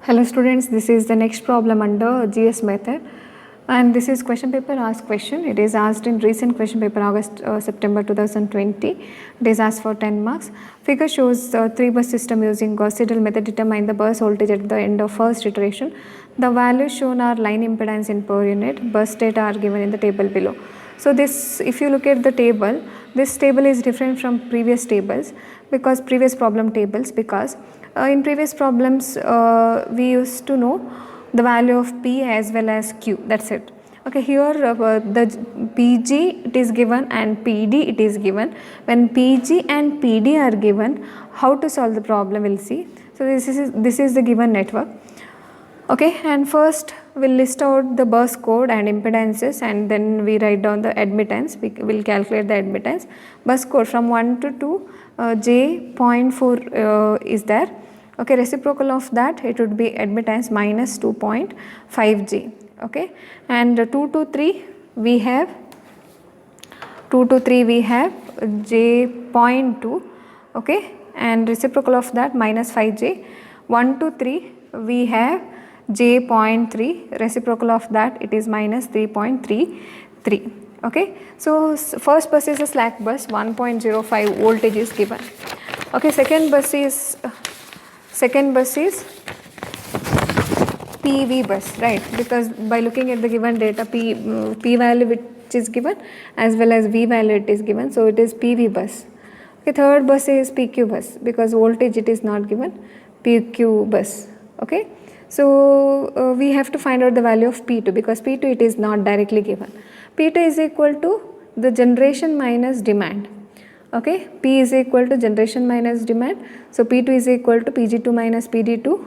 Hello students, this is the next problem under GS method, and this is question paper asked question. It is asked in recent question paper September 2020. It is asked for 10 marks. Figure shows the 3-bus system using Gauss-Seidel method determine the bus voltage at the end of first iteration. The values shown are line impedance in per unit. Bus data are given in the table below. So this, if you look at the table, this table is different from previous tables because previous problem tables because in previous problems we used to know the value of P as well as Q, that's it. Okay, here the PG it is given and PD it is given. When PG and PD are given, how to solve the problem we'll see. So this is the given network. Okay, and first we'll list out the bus code and impedances, and then we write down the admittance. We will calculate the admittance. Bus code from 1 to 2, J.4 is there. Okay, reciprocal of that it would be admittance minus 2.5 J. Okay, and 2 to 3 we have J.2. Okay, and reciprocal of that minus 5J. 1 to 3 we have J.3, reciprocal of that it is minus 3.33. Okay, so first bus is a slack bus, 1.05 voltage is given. Okay, second bus is PV bus, right? Because by looking at the given data, P value which is given as well as V value it is given, so it is PV bus. Okay, third bus is PQ bus because voltage it is not given, PQ bus. Okay, so we have to find out the value of P2 because P2 it is not directly given. P2 is equal to the generation minus demand. Okay, P is equal to generation minus demand. So P2 is equal to Pg2 minus PD2.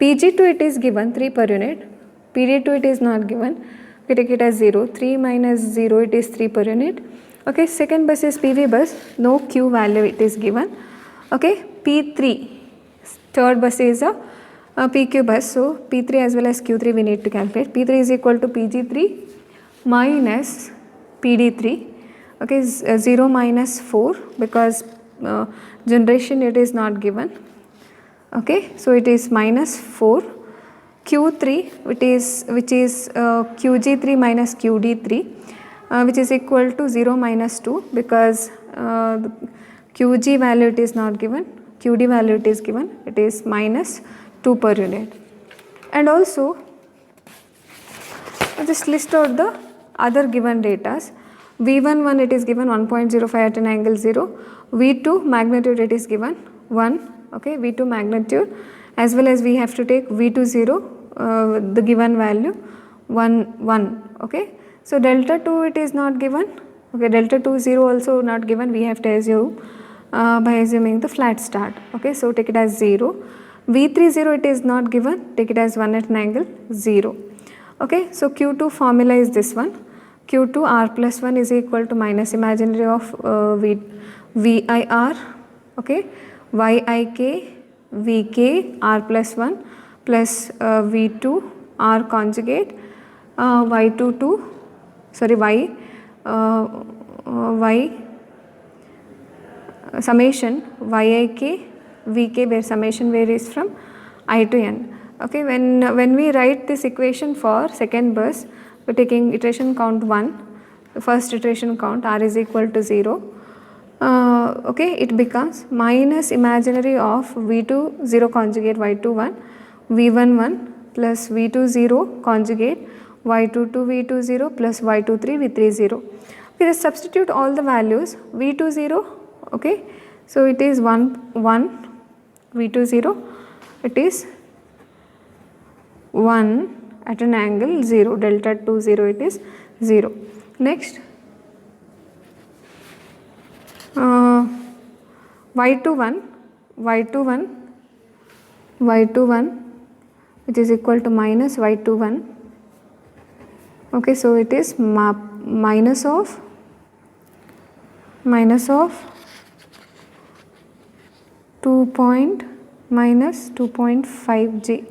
Pg2 it is given 3 per unit. PD2 it is not given. We take it as 0. 3 minus 0 it is 3 per unit. Okay, second bus is PV bus. No Q value it is given. Okay, P3. Third bus is a PQ bus. So P3 as well as Q3 we need to calculate. P3 is equal to Pg3 minus PD3. Okay, 0 minus 4 because generation it is not given. Okay, so it is minus 4. Q3 which is QG3 minus QD3 which is equal to 0 minus 2 because QG value it is not given, QD value it is given, it is minus 2 per unit. And also just list out the other given datas. V11 it is given 1.05 at an angle 0. V2 magnitude it is given 1. Okay, V2 magnitude as well as we have to take V20 the given value 1. Okay, so delta 2 it is not given. Okay, delta 20 also not given. We have to assume by assuming the flat start. Okay, so take it as 0. V30 it is not given. Take it as 1 at an angle 0. Okay, so Q2 formula is this one. Q2 R plus 1 is equal to minus imaginary of VIR, okay, YIK, VK R plus 1 plus V2 R conjugate, Y22, sorry, Y summation YIK, VK where summation varies from I to N. Okay, when we write this equation for second bus, we are taking iteration count 1, the first iteration count R is equal to 0. Okay, it becomes minus imaginary of V2 0 conjugate Y21 V11 plus V20 conjugate Y22 V20 plus Y23 V30. Okay, just substitute all the values. V20, okay, so it is 1 V20, it is 1 at an angle 0, delta 20 it is 0. Next Y21 which is equal to minus Y21. Okay, so it is minus of 2.5 minus 2.5 j.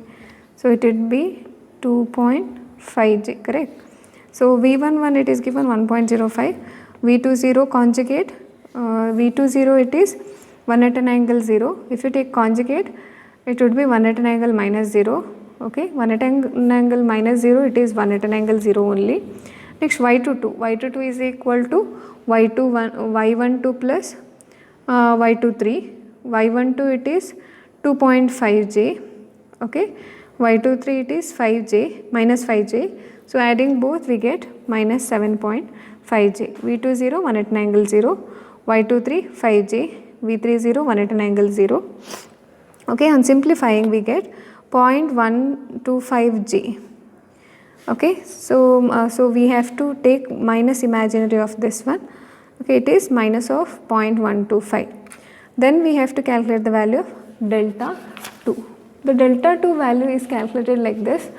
So it would be 2.5 j, correct? So V11 it is given 1.05, V20 conjugate, V20 it is 1 at an angle 0. If you take conjugate, it would be 1 at an angle minus 0. Okay, 1 at an angle minus 0, it is 1 at an angle 0 only. Next y22 is equal to y12 plus y23. y12 it is 2.5j. Okay, y23 it is 5j, minus 5j. So adding both we get minus 7.5j. V20 1 at an angle 0, y23 5j, V30 1 at an angle 0. Okay, on simplifying we get 0.125j. Okay, so we have to take minus imaginary of this one. Okay, it is minus of 0.125. Then we have to calculate the value of delta 2. The delta 2 value is calculated like this.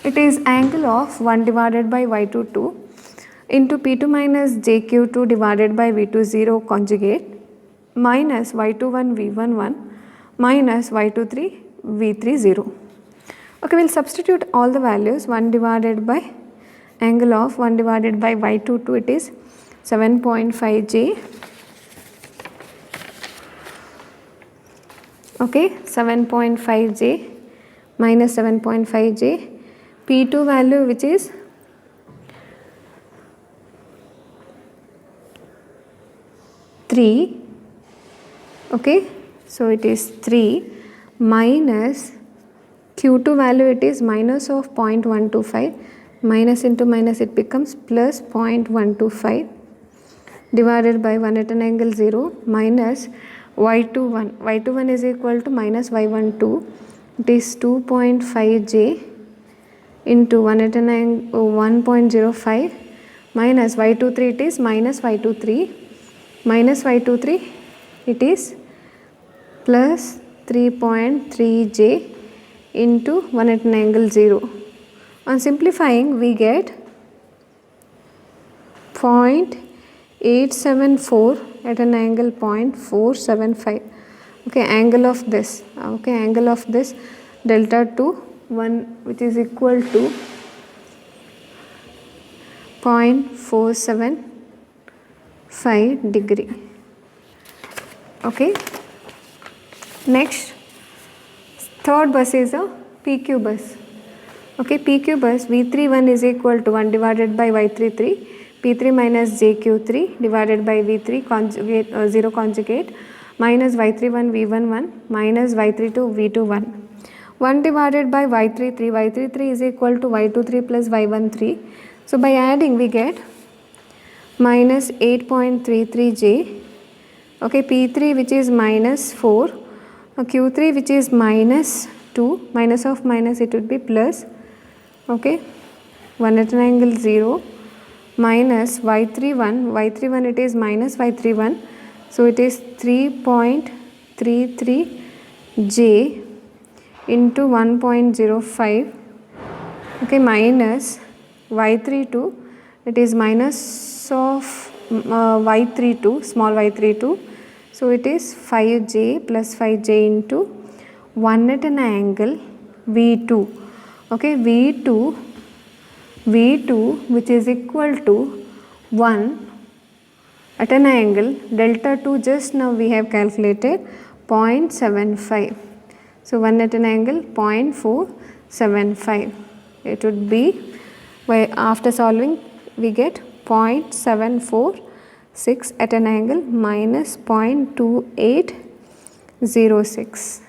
It is angle of 1 divided by y22 into p2 minus jq2 divided by v20 conjugate minus y21 v11 minus y23 v30. Okay, we will substitute all the values. 1 divided by angle of 1 divided by y22, it is 7.5j. Okay, 7.5j minus 7.5j. P2 value which is 3. Okay, so it is 3 minus Q2 value, it is minus of 0.125, minus into minus it becomes plus 0.125 divided by 1 at an angle 0 minus y21. y21 is equal to minus y12, it is 2.5j into 1 at an angle 1.05 minus y23, it is minus y23, minus y23 it is plus 3.3j into 1 at an angle 0. On simplifying we get 0.874 at an angle 0.475. Okay, angle of this, okay, angle of this delta 2 1 which is equal to 0.475 degree. Okay, next third bus is a PQ bus. Okay, PQ bus V31 is equal to 1 divided by Y33, P3 minus JQ3 divided by V3 conjugate 0 conjugate minus Y31 V11 minus Y32 V21. 1 divided by Y33, Y33 is equal to Y23 plus Y13. So by adding we get minus 8.33J. Okay, P3 which is minus 4, Q3 which is minus 2, minus of minus it would be plus, okay, 1 at an angle 0 minus Y31 it is minus Y31, so it is 3.33J into 1.05, okay, minus Y32, it is minus of Y32, small y32, so it is 5j plus 5j into 1 at an angle V2, okay, V2 which is equal to 1 at an angle delta 2, just now we have calculated 0.75. So 1 at an angle 0.475. It would be, after solving we get 0.746 at an angle minus 0.2806.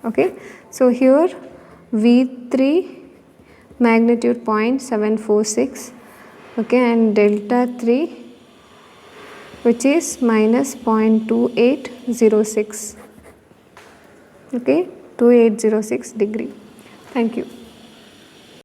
Okay, so here V3 magnitude 0.746, okay, and delta 3 which is minus 0.2806, okay, 2806 degree. Thank you.